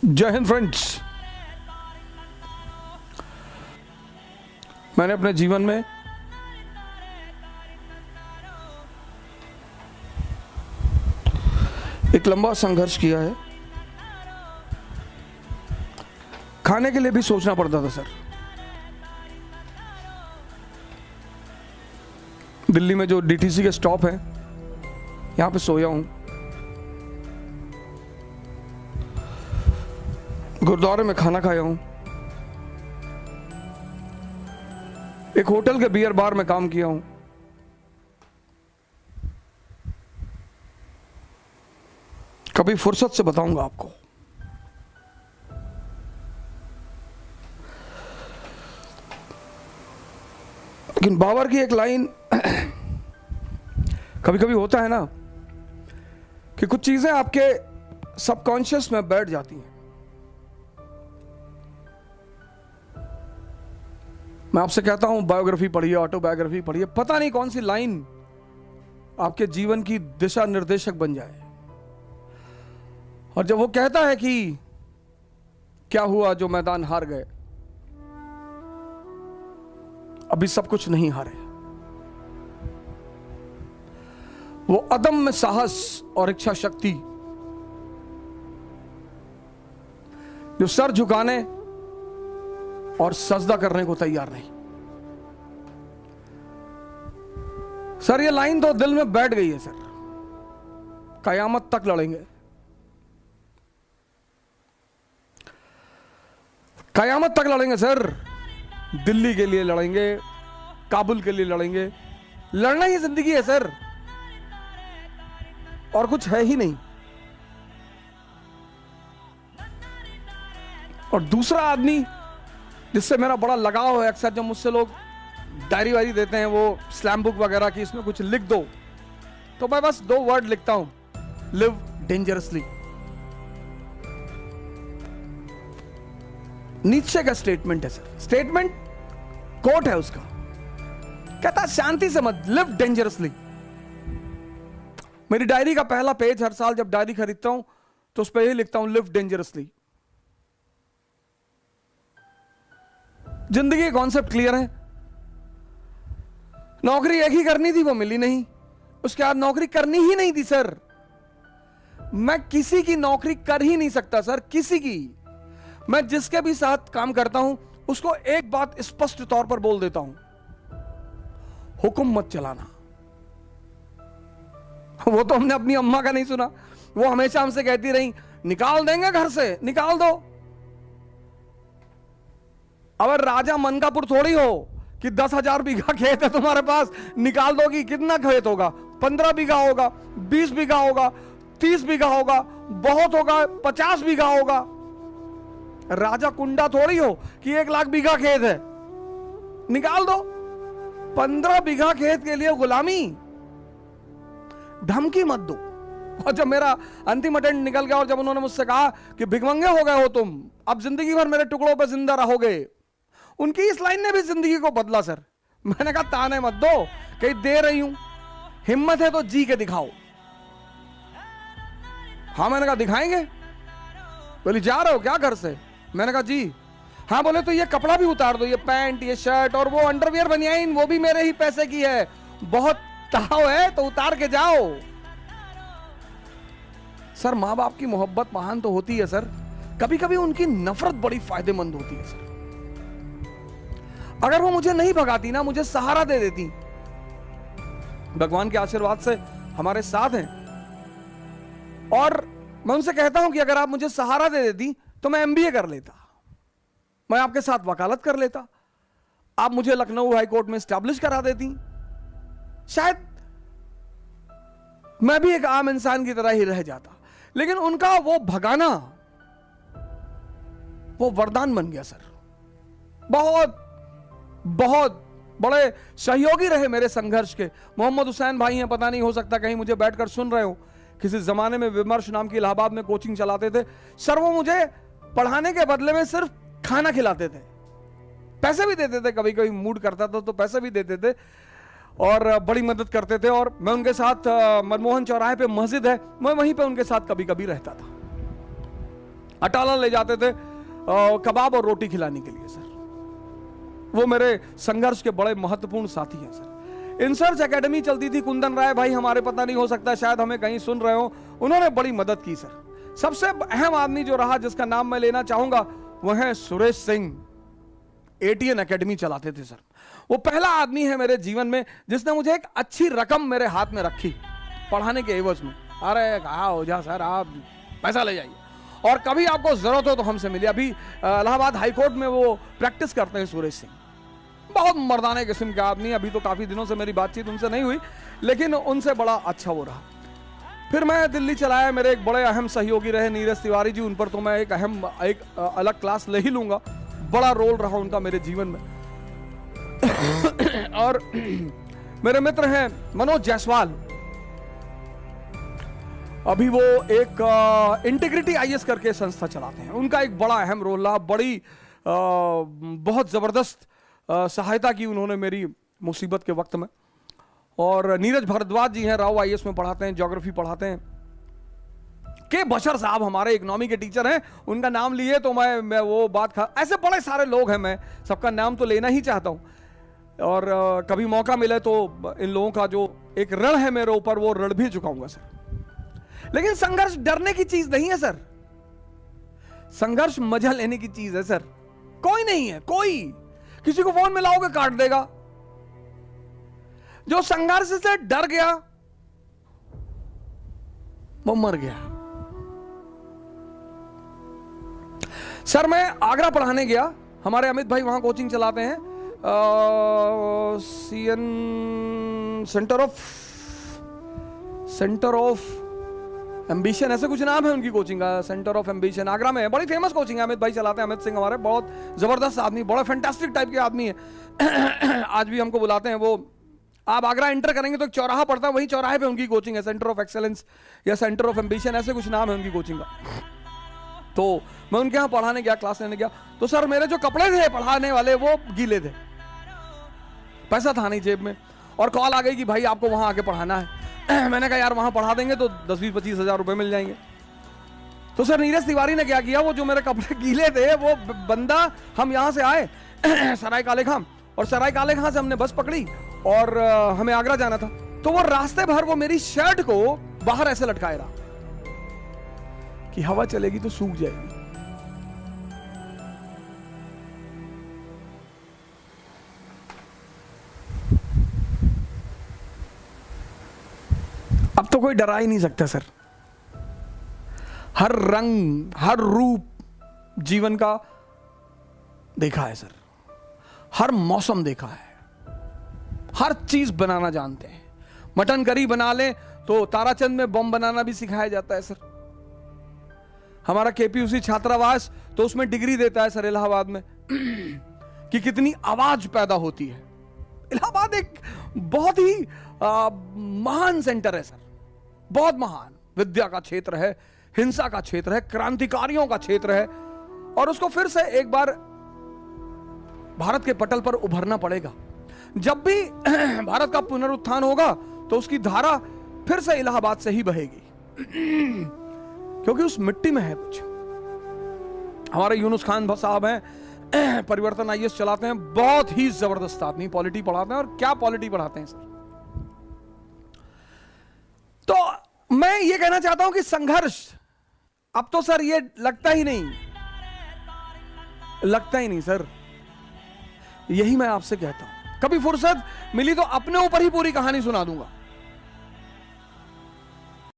जय हिंद फ्रेंड्स। मैंने अपने जीवन में एक लंबा संघर्ष किया है। खाने के लिए भी सोचना पड़ता था सर। दिल्ली में जो डीटीसी के स्टॉप है, यहां पे सोया हूं। गुरुद्वारे में खाना खाया हूं। एक होटल के बियर बार में काम किया हूं। कभी फुर्सत से बताऊंगा आपको। लेकिन बाबर की एक लाइन कभी कभी होता है ना कि कुछ चीजें आपके सबकॉन्शियस में बैठ जाती हैं। मैं आपसे कहता हूं बायोग्राफी पढ़िए, ऑटोबायोग्राफी पढ़िए, पता नहीं कौन सी लाइन आपके जीवन की दिशा निर्देशक बन जाए। और जब वो कहता है कि क्या हुआ जो मैदान हार गए, अभी सब कुछ नहीं हारे। वो अदम्य साहस और इच्छा शक्ति जो सर झुकाने और सजदा करने को तैयार नहीं। सर ये लाइन तो दिल में बैठ गई है सर। कयामत तक लड़ेंगे, कयामत तक लड़ेंगे सर। दिल्ली के लिए लड़ेंगे, काबुल के लिए लड़ेंगे। लड़ना ही जिंदगी है सर, और कुछ है ही नहीं। और दूसरा आदमी जिससे मेरा बड़ा लगाव है, अक्सर जब मुझसे लोग डायरी वायरी देते हैं, वो स्लैम बुक वगैरह की, इसमें कुछ लिख दो, तो मैं बस 2 वर्ड लिखता हूं, लिव डेंजरसली। नीचे का स्टेटमेंट है सर, स्टेटमेंट कोट है उसका, कहता शांति से मत, लिव डेंजरसली। मेरी डायरी का पहला पेज, हर साल जब डायरी खरीदता हूं तो उस पर यही लिखता हूं, लिव डेंजरसली। जिंदगी के कॉन्सेप्ट क्लियर है। नौकरी एक ही करनी थी, वो मिली नहीं। उसके बाद नौकरी करनी ही नहीं थी सर। मैं किसी की नौकरी कर ही नहीं सकता सर, किसी की। मैं जिसके भी साथ काम करता हूं उसको एक बात स्पष्ट तौर पर बोल देता हूं, हुक्म मत चलाना। वो तो हमने अपनी अम्मा का नहीं सुना। वो हमेशा हमसे कहती रही, निकाल देंगे घर से, निकाल दो। अब राजा मनकापुर थोड़ी हो कि 10,000 बीघा खेत है तुम्हारे पास, निकाल दोगी। कितना खेत होगा? 15 बीघा होगा, 20 बीघा होगा, 30 बीघा होगा, बहुत होगा 50 बीघा होगा। राजा कुंडा थोड़ी हो कि 1 लाख बीघा खेत है, निकाल दो। 15 बीघा खेत के लिए गुलामी, धमकी मत दो। और जब मेरा अंतिम अटेंड निकल गया और जब उन्होंने मुझसे कहा कि भिखमंगे हो गए हो तुम, अब जिंदगी भर मेरे टुकड़ों पर जिंदा रहोगे, उनकी इस लाइन ने भी जिंदगी को बदला सर। मैंने कहा ताने मत दो, कहीं दे रही हूं, हिम्मत है तो जी के दिखाओ। हाँ, मैंने कहा दिखाएंगे। बोली जा रहे हो क्या घर से? मैंने कहा जी। हाँ, बोले तो ये कपड़ा भी उतार दो, ये पैंट, ये शर्ट और वो अंडरवियर बनियाइन, वो भी मेरे ही पैसे की है। बहुत ताव है तो उतार के जाओ। सर मां बाप की मोहब्बत महान तो होती है सर, कभी कभी उनकी नफरत बड़ी फायदेमंद होती है सर। अगर वो मुझे नहीं भगाती ना, मुझे सहारा दे देती, भगवान के आशीर्वाद से हमारे साथ हैं, और मैं उनसे कहता हूं कि अगर आप मुझे सहारा दे देती तो मैं एमबीए कर लेता, मैं आपके साथ वकालत कर लेता, आप मुझे लखनऊ हाई कोर्ट में स्टैब्लिश करा देती, शायद मैं भी एक आम इंसान की तरह ही रह जाता। लेकिन उनका वो भगाना, वो वरदान बन गया सर। बहुत बहुत बड़े सहयोगी रहे मेरे संघर्ष के। मोहम्मद हुसैन भाई हैं, पता नहीं, हो सकता कहीं मुझे बैठकर सुन रहे हो। किसी जमाने में विमर्श नाम की इलाहाबाद में कोचिंग चलाते थे सर। वो मुझे पढ़ाने के बदले में सिर्फ खाना खिलाते थे, पैसे भी देते थे, कभी कभी मूड करता था तो पैसे भी देते थे, और बड़ी मदद करते थे। और मैं उनके साथ मनमोहन चौराहे पे मस्जिद है, मैं वहीं पे उनके साथ कभी कभी रहता था। अटाला ले जाते थे कबाब और रोटी खिलाने के लिए सर। वो मेरे संघर्ष के बड़े महत्वपूर्ण साथी हैं सर। इंसर्च एकेडमी चलती थी, कुंदन राय भाई हमारे, पता नहीं हो सकता शायद हमें कहीं सुन रहे हो, उन्होंने बड़ी मदद की सर। सबसे अहम आदमी जो रहा जिसका नाम मैं लेना चाहूंगा वह है सुरेश सिंह। एटीएन एकेडमी चलाते थे सर। वो पहला आदमी है मेरे जीवन में जिसने मुझे एक अच्छी रकम मेरे हाथ में रखी पढ़ाने के एवज में। अरे कहा हो जा सर, आप पैसा ले जाइए और कभी आपको जरूरत हो तो हमसे मिलिए। अभी इलाहाबाद हाईकोर्ट में वो प्रैक्टिस करते हैं सुरेश सिंह। बहुत मर्दाने किस्म के आदमी। अभी तो काफी दिनों से मेरी बातचीत उनसे नहीं हुई, लेकिन उनसे बड़ा अच्छा वो रहा। फिर मैं दिल्ली चलाया, मेरे एक बड़े अहम सहयोगी रहे नीरज तिवारी जी। उन पर तो मैं एक अलग क्लास ले ही लूंगा। बड़ा रोल रहा उनका मेरे जीवन में। और मेरे मित्र हैं मनोज जायसवाल। अभी वो एक इंटीग्रिटी आईएएस करके संस्था चलाते हैं। उनका एक बड़ा अहम रोल रहा। बड़ी बहुत जबरदस्त सहायता की उन्होंने मेरी मुसीबत के वक्त में। और नीरज भारद्वाज जी हैं, राव आईएएस में पढ़ाते हैं, ज्योग्राफी पढ़ाते हैं। के बशर साहब हमारे इकोनॉमी के टीचर हैं, उनका नाम लिए तो मैं वो बात ऐसे बड़े सारे लोग हैं, मैं सबका नाम तो लेना ही चाहता हूं। और कभी मौका मिले तो इन लोगों का जो एक ऋण है मेरे ऊपर, वो ऋण भी चुकाऊंगा सर। लेकिन संघर्ष डरने की चीज नहीं है सर। संघर्ष मजा लेने की चीज है सर। कोई नहीं है, कोई किसी को फोन मिलाओगे काट देगा। जो संघर्ष से डर गया वो मर गया। सर मैं आगरा पढ़ाने गया, हमारे अमित भाई वहां कोचिंग चलाते हैं, सेंटर ऑफ एम्बिशन, ऐसे कुछ नाम है उनकी कोचिंग का। सेंटर ऑफ एम्बिशन आगरा में है, बड़ी फेमस कोचिंग है। अमित भाई चलाते हैं, अमित सिंह हमारे, बहुत जबरदस्त आदमी, बड़ा फैंटास्टिक टाइप के आदमी है। आज भी हमको बुलाते हैं। वो आप आगरा एंटर करेंगे तो एक चौराहा पड़ता है, वही चौराहे पे उनकी कोचिंग है, सेंटर ऑफ एक्सेलेंस या सेंटर ऑफ एम्बिशन, ऐसे कुछ नाम है उनकी कोचिंग का। तो मैं उनके यहाँ पढ़ाने गया, क्लास लेने गया। तो सर मेरे जो कपड़े थे पढ़ाने वाले वो गीले थे, पैसा था नहीं जेब में, और कॉल आ गई कि भाई आपको वहां आके पढ़ाना है। मैंने कहा यार वहां पढ़ा देंगे तो 10-20-25 हजार रुपए मिल जाएंगे। तो सर नीरज तिवारी ने क्या किया, वो जो मेरे कपड़े गीले थे, वो बंदा, हम यहां से आए सराय काले खां, और सराय काले खां से हमने बस पकड़ी और हमें आगरा जाना था। तो वो रास्ते भर वो मेरी शर्ट को बाहर ऐसे लटकाए रहा कि हवा चलेगी तो सूख जाएगी। अब तो कोई डरा ही नहीं सकता सर। हर रंग, हर रूप जीवन का देखा है सर, हर मौसम देखा है, हर चीज बनाना जानते हैं। मटन करी बना ले तो ताराचंद में बम बनाना भी सिखाया जाता है सर। हमारा केपीयूसी छात्रावास तो उसमें डिग्री देता है सर इलाहाबाद में कि कितनी आवाज पैदा होती है। इलाहाबाद एक बहुत ही महान सेंटर है सर, बहुत महान। विद्या का क्षेत्र है, हिंसा का क्षेत्र है, क्रांतिकारियों का क्षेत्र है, और उसको फिर से एक बार भारत के पटल पर उभरना पड़ेगा। जब भी भारत का पुनरुत्थान होगा तो उसकी धारा फिर से इलाहाबाद से ही बहेगी, क्योंकि उस मिट्टी में है कुछ। हमारे यूनुस खान साहब हैं, परिवर्तन आईएएस चलाते हैं, बहुत ही जबरदस्त आदमी, पॉलिटी पढ़ाते हैं, और क्या पॉलिटी पढ़ाते हैं सर। तो मैं ये कहना चाहता हूं कि संघर्ष अब तो सर ये लगता ही नहीं सर। यही मैं आपसे कहता हूं, कभी फुर्सत मिली तो अपने ऊपर ही पूरी कहानी सुना दूंगा।